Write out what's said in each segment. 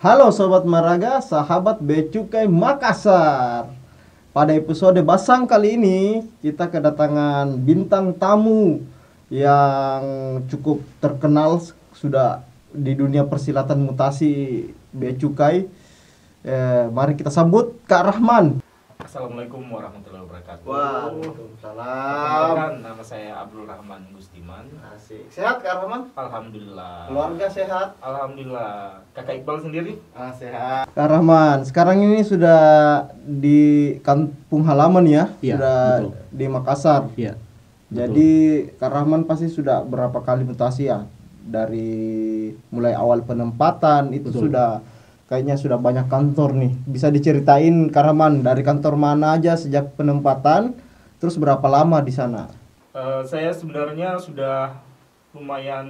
Halo Sobat Maraga, sahabat Becukai Makassar. Pada episode Basang kali ini kita kedatangan bintang tamu yang cukup terkenal sudah di dunia persilatan mutasi Becukai. Mari kita sambut Kak Rahman. Assalamualaikum warahmatullahi wabarakatuh. Waalaikumsalam. Perkenalkan, nama saya Abdul Rahman Gustiman. Asik. Sehat Kak Rahman? Alhamdulillah. Keluarga sehat? Alhamdulillah. Kakak Iqbal sendiri? Sehat. Kak Rahman, sekarang ini sudah di kampung halaman ya? Iya, Sudah betul. di Makassar. Iya. Jadi Kak Rahman pasti sudah berapa kali mutasi ya? Dari mulai awal penempatan itu Betul. kayaknya sudah banyak kantor nih. Bisa diceritain Kak Rahman dari kantor mana aja sejak penempatan, terus berapa lama di sana? Saya sebenarnya sudah lumayan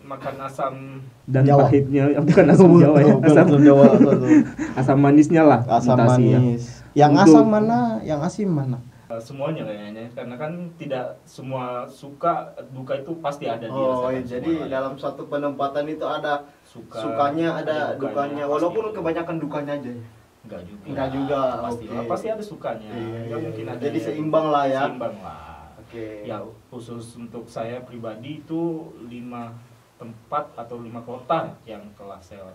makan asam. Dan Jawa. pahitnya bukan asam Jawa ya, asam Jawa. Betul. asam manisnya lah. Asam mutasi ya. manis. Yang Untuk- asam mana? Yang asim mana? Semuanya kayaknya, karena kan tidak semua suka duka itu pasti ada Oh, dirasakan jadi semua orang. dalam satu penempatan itu ada sukanya, ada dukanya, pasti walaupun ada. kebanyakan dukanya aja ya. Enggak juga. Pasti, oke. pasti ada sukanya. Iya, Nggak mungkin ada jadi yang- seimbang lah ya. Seimbang lah. Oke. Ya khusus untuk saya pribadi itu 5 tempat atau 5 kota yang telah saya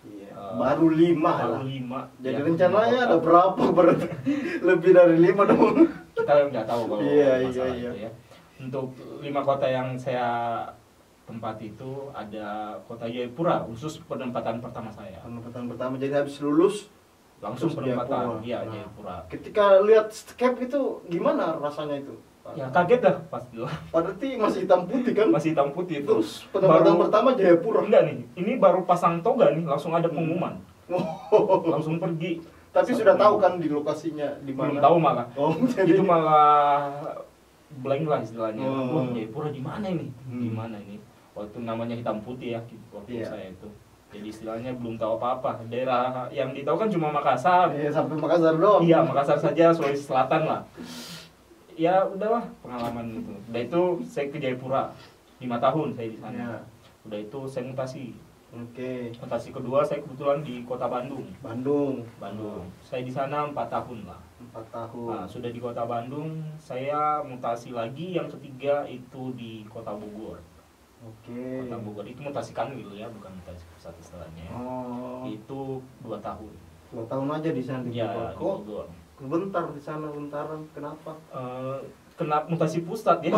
Iya. eh, Baru 5 baru lah. 5. Jadi yang rencananya 5 ada kota. berapa berarti? Lebih dari 5 dong. Kita nggak tahu kalau Iya, masalah iya. itu ya. Untuk 5 kota yang saya tempati itu ada kota Jayapura, khusus penempatan pertama saya. Penempatan pertama jadi habis lulus Langsung terus penempatan, Jayapura. iya Nah, Jayapura. ketika lihat skep itu gimana rasanya itu? Ya kaget dah pasti lah. Berarti masih hitam putih kan? Masih hitam putih itu. Terus penempatan pertama Jayapura. Enggak nih, ini baru pasang toga nih, langsung ada pengumuman. Oh. Langsung pergi. Tapi sudah tahu kan di lokasinya di mana? Belum tahu malah. Oh, jadi Itu malah blank lah istilahnya. Oh. Wah, Jayapura di mana ini? Hmm. Di mana ini? Waktu namanya hitam putih ya waktu Iya. saya itu. Jadi istilahnya belum tahu apa-apa. Daerah yang ditahu kan cuma Makassar. Iya, sampai Makassar doang. Iya, Makassar saja, Sulawesi Selatan lah. Ya udahlah pengalaman itu. Udah itu saya ke Jayapura 5 tahun saya di sana. Iya. Udah itu saya mutasi. Oke. Mutasi kedua saya kebetulan di kota Bandung. Bandung. Saya di sana 4 tahun lah. 4 tahun. Nah, sudah di kota Bandung, saya mutasi lagi yang ketiga itu di kota Bogor. Oke. Kota Bogor itu mutasi kanwil ya, bukan mutasi pusat istilahnya. Oh. Itu 2 tahun. 2 tahun aja di sana di Ya, Bogor. di Kok Bogor. bentar di sana bentaran kenapa? Kena mutasi pusat ya.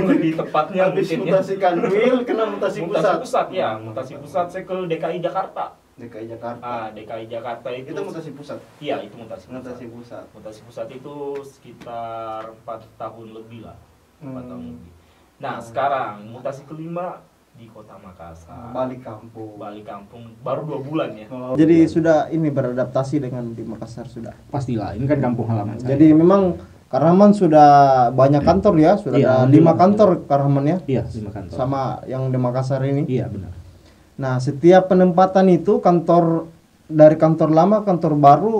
Lebih tepatnya Habis mungkin ya. mutasi kanwil kena mutasi pusat. Ya, mutasi pusat saya ke DKI Jakarta. DKI Jakarta. DKI Jakarta itu, Itu mutasi pusat. Iya, itu mutasi pusat. Mutasi pusat. Mutasi pusat itu sekitar 4 tahun lebih lah. 4 tahun Hmm. lebih. Nah, sekarang mutasi kelima di kota Makassar. Balik kampung. Balik kampung baru 2 bulan ya. Oh, jadi sudah ini beradaptasi dengan di Makassar sudah. Pastilah, ini kan kampung halaman saya. Jadi memang Karaman sudah banyak kantor ya, sudah Iya, ada 5 alhamdulillah. kantor Karaman ya. Iya, 5 kantor. Sama yang di Makassar ini. Iya, benar. Nah, setiap penempatan itu dari kantor lama, kantor baru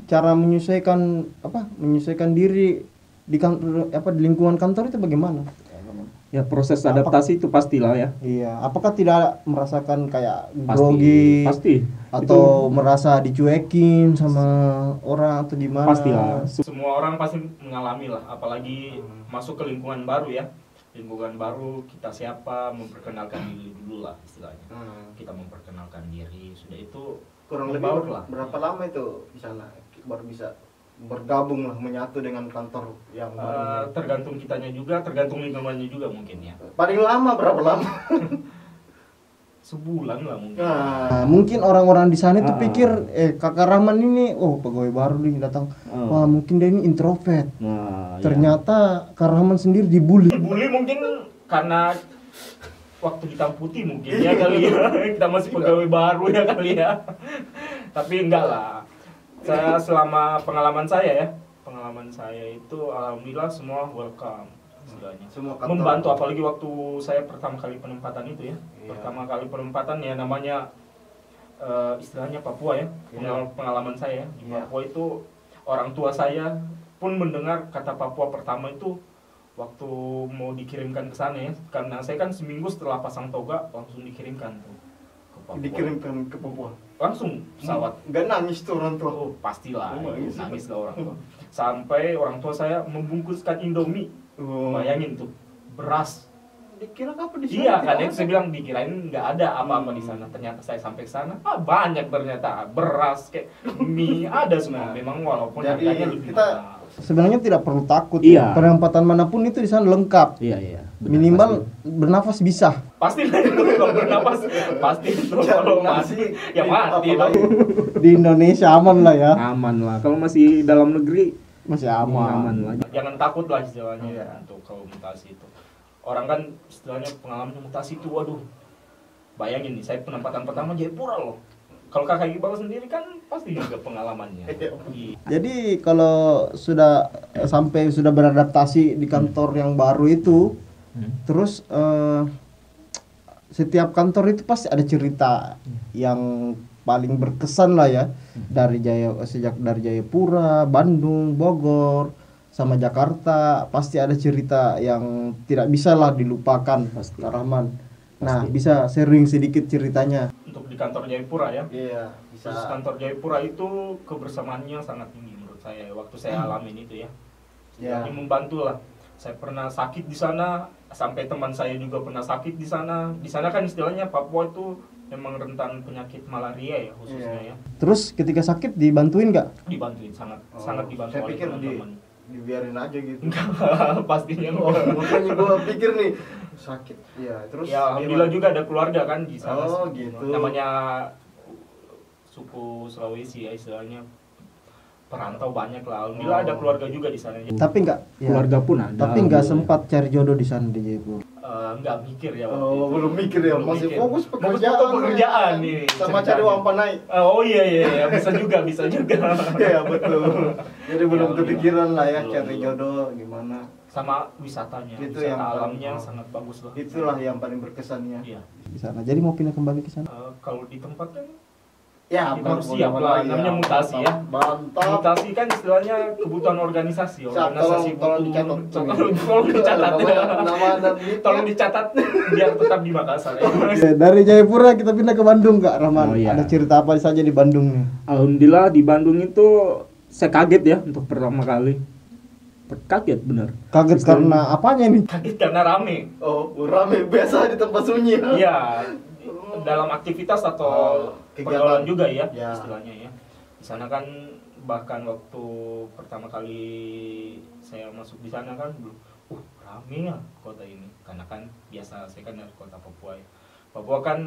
cara menyesuaikan diri di kantor di lingkungan kantor itu bagaimana? Ya, proses adaptasi itu pastilah ya. Iya, apakah tidak merasakan kayak Pasti, grogi pasti. atau merasa dicuekin sama orang atau gimana? Pastilah. Semua orang pasti mengalami lah, apalagi masuk ke lingkungan baru ya. Lingkungan baru kita siapa, memperkenalkan diri dulu lah istilahnya. Kita memperkenalkan diri, sudah itu Kurang lebih membaur lah. berapa lama itu di sana baru bisa bergabung lah, menyatu dengan kantor yang baru? Tergantung kitanya juga, tergantung lingkungannya juga mungkin ya. Paling lama berapa lama? Sebulan lah mungkin. Nah, mungkin orang-orang di sana itu Ah. pikir Kakak Rahman ini pegawai baru nih datang. Oh. Wah, mungkin dia ini introvert. Nah, Ternyata Kak Rahman sendiri dibully. Dibully mungkin karena waktu hitam putih mungkin ya kali ya. Kita masih pegawai baru ya kali ya. Tapi enggak lah. Saya selama pengalaman saya itu alhamdulillah semua welcome istilahnya. Semua kantor. Membantu, apalagi waktu saya pertama kali penempatan itu ya. Iya. Pertama kali penempatan ya namanya istilahnya Papua ya. Iya. Pengalaman saya di Iya. Papua itu orang tua saya pun mendengar kata Papua pertama itu waktu mau dikirimkan ke sana ya. Karena saya kan seminggu setelah pasang toga langsung dikirimkan tuh ke Papua. Dikirimkan ke Papua. langsung pesawat. Nggak nangis tuh orang tua. Oh, pastilah, Nangis. nangis lah orang tua. Sampai orang tua saya membungkuskan Indomie. Bayangin tuh, beras. Dikira apa di sana? Iya, kan yang saya bilang dikirain nggak ada apa-apa di sana. Ternyata saya sampai ke sana, banyak ternyata beras kayak mie ada semua. Memang walaupun Jadi harganya lebih kita mahal. sebenarnya tidak perlu takut. Iya. Perempatan manapun itu di sana lengkap. Iya. Benar, Minimal pasti. bernafas bisa. Pasti lah itu kalau bernapas, pasti itu kalau mati, ya mati dong. Di Indonesia aman lah ya. Aman lah. Kalau masih dalam negeri Masih aman aman. lah. Jangan takut lah istilahnya Iya. untuk kalau mutasi itu. Orang kan istilahnya pengalaman mutasi itu, waduh. Bayangin nih, saya penempatan pertama Jayapura loh. Kalau kakak Iqbal sendiri kan pasti juga pengalamannya. Iya. Jadi kalau sudah sudah beradaptasi di kantor yang baru itu, terus setiap kantor itu pasti ada cerita yang paling berkesan lah ya, dari sejak dari Jayapura, Bandung, Bogor, sama Jakarta, pasti ada cerita yang tidak bisa lah dilupakan, Pasti. Kak Rahman. Nah, Pasti. bisa sharing sedikit ceritanya. Untuk di kantor Jayapura ya. Iya, Khusus kantor Jayapura itu kebersamaannya sangat tinggi menurut saya waktu saya alamin itu ya. Ya. Jadi membantu lah. Saya pernah sakit di sana, sampai teman saya juga pernah sakit di sana. Di sana kan istilahnya Papua itu memang rentan penyakit malaria ya khususnya ya. Terus ketika sakit dibantuin nggak? Dibantuin sangat dibantu Saya oleh pikir teman-teman. dibiarin aja gitu. Pastinya Oh, makanya gue pikir nih sakit. Ya, terus ya alhamdulillah juga ada keluarga kan di sana. Oh, gitu. Namanya suku Sulawesi ya istilahnya, perantau banyak lah. Alhamdulillah ada keluarga juga di sana. Tapi nggak ya, keluarga pun ada. tapi nggak sempat cari jodoh di sana di Jayapura. Nggak mikir ya waktu Oh, itu. belum mikir ya, Belum masih mikir. fokus Fokus pekerjaan. pekerjaan nih Sama ceritanya. cari uang panai. Oh iya bisa juga Iya, betul. Jadi belum Ya, kepikiran lah ya belum, cari belum. jodoh gimana. sama wisatanya, Itu wisata yang alamnya paling- sangat bagus lah. Itulah yang paling berkesannya Iya. di sana. Jadi mau pindah kembali ke sana. Kalau di tempat kan Ya, kita harus siap lah, namanya mutasi ya. Mantap. mutasi kan istilahnya kebutuhan organisasi, Siap, organisasi tolong butuh- dicatat. tolong dicatat ya. Nama dan Tolong dicatat biar tetap di Makassar ya. Oke, dari Jayapura kita pindah ke Bandung, Kak Rahman. Oh, iya. Ada cerita apa saja di Bandung nih? Alhamdulillah di Bandung itu saya kaget ya untuk pertama kali. Kaget bener. Kaget Sistem- karena apanya nih? Kaget karena rame. Oh, rame biasa di tempat sunyi. Iya, dalam aktivitas atau kegiatan. pergaulan juga ya, Ya. istilahnya ya. Di sana kan bahkan waktu pertama kali saya masuk di sana kan belum, rame ya kota ini. Karena kan biasa saya kan dari kota Papua ya. Papua kan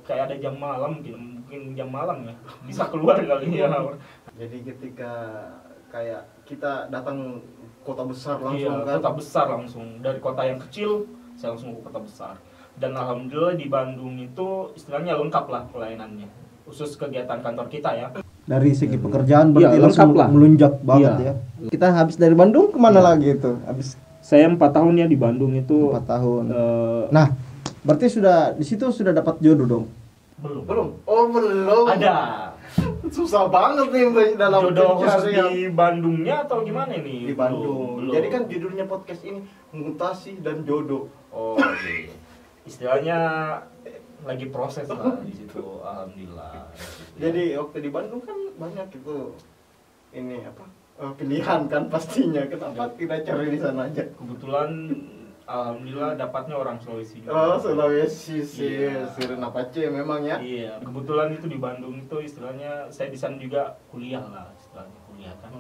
kayak ada jam malam, mungkin jam malam ya, bisa keluar kali ya. Jadi ketika kayak kita datang kota besar langsung Iya, kan. kota besar langsung. Dari kota yang kecil, saya langsung ke kota besar. Dan alhamdulillah di Bandung itu istilahnya lengkap lah pelayanannya. Khusus kegiatan kantor kita ya. Dari segi pekerjaan berarti Iya, langsung lengkap lah. melunjak banget Iya. ya. Kita habis dari Bandung kemana Iya. lagi itu? Habis Saya 4 tahun ya di Bandung itu. 4 tahun. eh, Nah, berarti di situ sudah dapat jodoh dong? Belum. Oh, belum. Ada. Susah banget nih dalam Jodoh khusus pencarian. di Bandungnya atau gimana nih? Di Bandung. Belum. Jadi kan judulnya podcast ini mutasi dan jodoh. Oh iya. Istilahnya lagi proses lah di situ. Alhamdulillah. Jadi waktu di Bandung kan banyak itu ini apa? Pilihan kan pastinya. Kenapa tidak cari di sana aja? Kebetulan alhamdulillah dapatnya orang Sulawesi juga. Oh, Sulawesi sih, Iya. Sirena Pace memang ya. Iya, kebetulan itu di Bandung itu istilahnya saya di sana juga kuliah lah, istilahnya kuliah kan.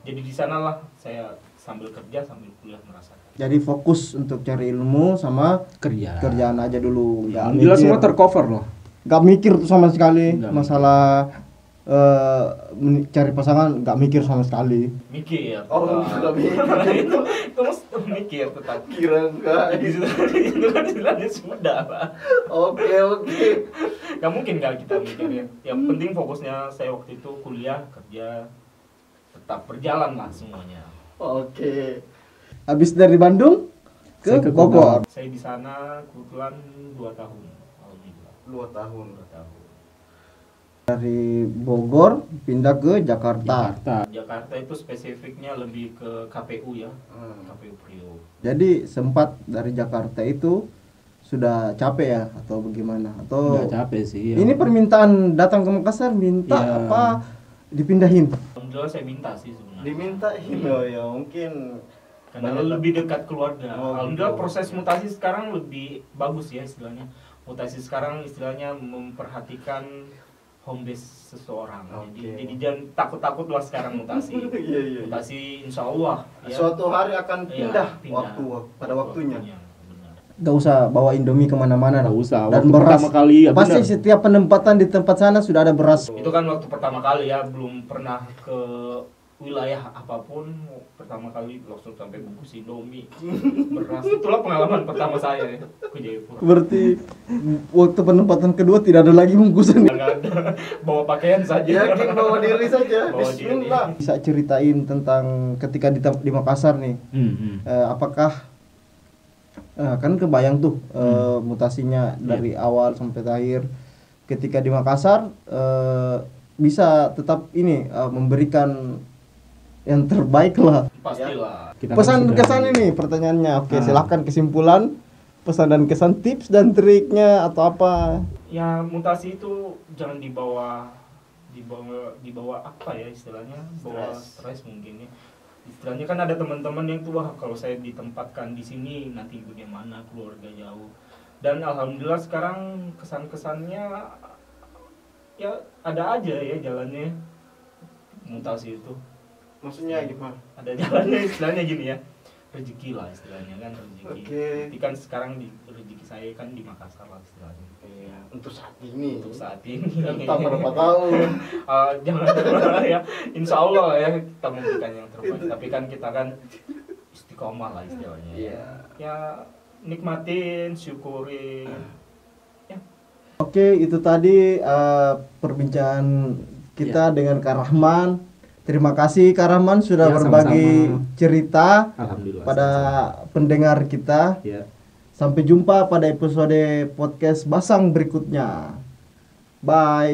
Jadi di sana lah saya sambil kerja sambil kuliah merasakan. Jadi fokus untuk cari ilmu sama kerja. kerjaan aja dulu. Nggak Alhamdulillah mikir. semua tercover loh. Nggak mikir tuh sama sekali Nggak masalah cari pasangan, nggak mikir sama sekali. Mikir. Oh, tetap. nggak mikir. itu mesti mikir tetap. Kira enggak. Di situ itu kan istilahnya sudah Pak. Oke. Gak mungkin gak kita mikir ya. Yang penting fokusnya saya waktu itu kuliah, kerja, tetap berjalan lah semuanya. Oke. Habis dari Bandung ke Saya ke Bogor. Saya di sana kebetulan 2 tahun. Alhamdulillah. 2 tahun. 2 tahun. Dari Bogor pindah ke Jakarta. Jakarta itu spesifiknya lebih ke KPU ya, Hmm. KPU Priok. Jadi sempat dari Jakarta itu sudah capek ya atau bagaimana? Atau Nggak capek sih. ini permintaan datang ke Makassar minta Iya. apa dipindahin? Alhamdulillah saya minta sih sebenarnya. Dimintain oh ya mungkin Karena lebih dekat keluarga. Oh, Alhamdulillah gitu. proses mutasi sekarang lebih bagus ya istilahnya. Mutasi sekarang istilahnya memperhatikan home base seseorang. Oke. Jadi jangan takut-takut lah sekarang mutasi. Iya, iya. Mutasi insya Allah ya. Suatu hari akan Iya, pindah, pindah. pada waktunya. Benar. Gak usah bawa Indomie kemana-mana. Nggak usah. Dan Waktu beras. pertama kali ya Pasti benar. setiap penempatan di tempat sana sudah ada beras. Itu kan waktu pertama kali ya, belum pernah ke wilayah apapun. Pertama kali langsung sampai bungkus Indomie, beras. Itulah pengalaman pertama saya ya ke Jayapura. Berarti waktu penempatan kedua tidak ada lagi bungkusan. Nggak ada, bawa pakaian saja. Yakin bawa diri saja. Bawa diri. Bismillah. Bisa ceritain tentang ketika di Makassar nih. Apakah kan kebayang tuh mutasinya dari awal sampai akhir. Ketika di Makassar bisa tetap ini memberikan yang terbaik lah. Pastilah. Kita kan Pesan sudah- kesan ini pertanyaannya. Oke, Ah. silahkan kesimpulan pesan dan kesan, tips dan triknya atau apa. Ya mutasi itu jangan dibawa apa ya istilahnya, bawa stres mungkin ya. Istilahnya kan ada teman-teman yang tuh, wah kalau saya ditempatkan di sini nanti bagaimana, keluarga jauh. Dan alhamdulillah sekarang kesan-kesannya ya ada aja ya jalannya mutasi itu. Maksudnya gimana? Ada jalannya istilahnya gini ya, rezeki lah istilahnya kan, rezeki. Oke. Jadi kan sekarang rezeki saya kan di Makassar lah istilahnya. Untuk saat ini. Untuk saat ini. Entah berapa tahun. Jangan ya, insya Allah ya kita memberikan yang terbaik. Tapi kan kita kan istiqomah lah istilahnya. Iya. Ya nikmatin, syukurin. Oke, itu tadi perbincangan kita dengan Kak Rahman. Terima kasih Kak Rahman sudah Ya, berbagi sama-sama. cerita Alhamdulillah. pada pendengar kita. Ya. Sampai jumpa pada episode podcast Basang berikutnya. Bye.